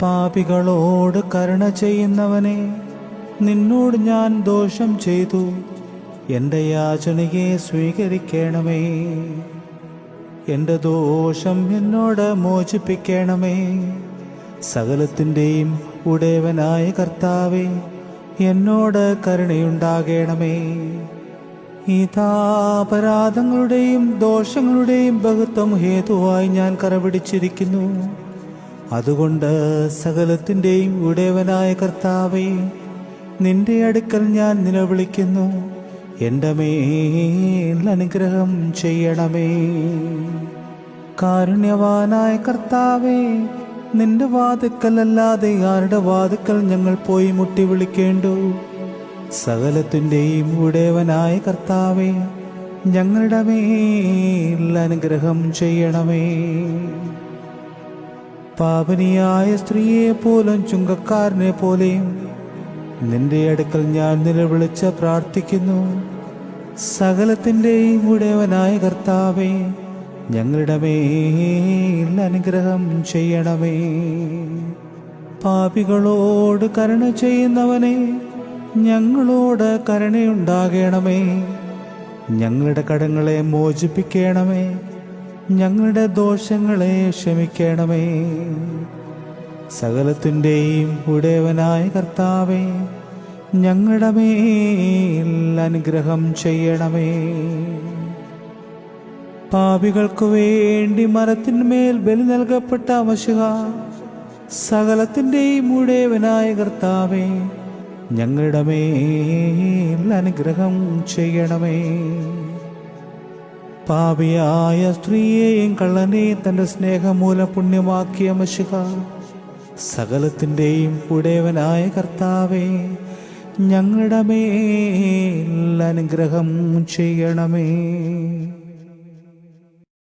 പാപികളോട് കരുണ ചെയ്യുന്നവനെ, നിന്നോട് ഞാൻ ദോഷം ചെയ്തു, എൻ്റെ യാചനയെ സ്വീകരിക്കണമേ. എൻ്റെ ദോഷം എന്നോട് മോചിപ്പിക്കണമേ. സകലത്തിൻ്റെയും ഉടയവനായ കർത്താവേ, എന്നോട് കരുണയുണ്ടാകണമേ. ഇതാ അപരാധങ്ങളുടെയും ദോഷങ്ങളുടെയും ബഹുത്വം ഹേതുവായി ഞാൻ കരപിടിച്ചിരിക്കുന്നു. അതുകൊണ്ട് സകലത്തിൻ്റെയും ഉടയവനായ കർത്താവേ, നിന്റെ അടുക്കൽ ഞാൻ നിലവിളിക്കുന്നു. എൻ്റെ മേൽ അനുഗ്രഹം ചെയ്യണമേ. കാരുണ്യവാനായ കർത്താവേ, നിന്റെ വാതിക്കലല്ലാതെ ആരുടെ വാതിക്കൽ ഞങ്ങൾ പോയി മുട്ടി വിളിക്കേണ്ടു? സകലത്തിൻ്റെയും ഉടയവനായ കർത്താവേ, ഞങ്ങളുടെ മേൽ അനുഗ്രഹം ചെയ്യണമേ. പാപിനിയായ സ്ത്രീയെ പോലും ചുങ്കക്കാരനെ പോലെയും നിന്റെ അടുക്കൽ ഞാൻ നിലവിളിച്ച് പ്രാർത്ഥിക്കുന്നു. സകലത്തിൻ്റെയും ഉടയവനായ കർത്താവേ, ഞങ്ങളുടെ മേൽ അനുഗ്രഹം ചെയ്യണമേ. പാപികളോട് കരുണ ചെയ്യുന്നവനെ, ഞങ്ങളോട് കരുണയുണ്ടാകണമേ. ഞങ്ങളുടെ കടങ്ങളെ മോചിപ്പിക്കണമേ. ഞങ്ങളുടെ ദോഷങ്ങളെ ക്ഷമിക്കണമേ. സകലത്തിൻ്റെയും ഉടയവനായ കർത്താവേ, ഞങ്ങളുടെ മേൽ അനുഗ്രഹം ചെയ്യണമേ. പാപികൾക്കു വേണ്ടി മരത്തിന്മേൽ ബലി നൽകപ്പെട്ട മശിഹ, സകലത്തിൻ്റെയും ഉടയവനായ കർത്താവേ, ഞങ്ങളുടെ മേൽ അനുഗ്രഹം ചെയ്യണമേ. പാപിയായ സ്ത്രീയെയും കള്ളനെയും തൻ്റെ സ്നേഹമൂലം പുണ്യമാക്കിയ മശിഹ, സകലത്തിൻ്റെയും ഉടയവനായ കർത്താവേ, ഞങ്ങളുടെ മേൽ അനുഗ്രഹം ചെയ്യണമേ.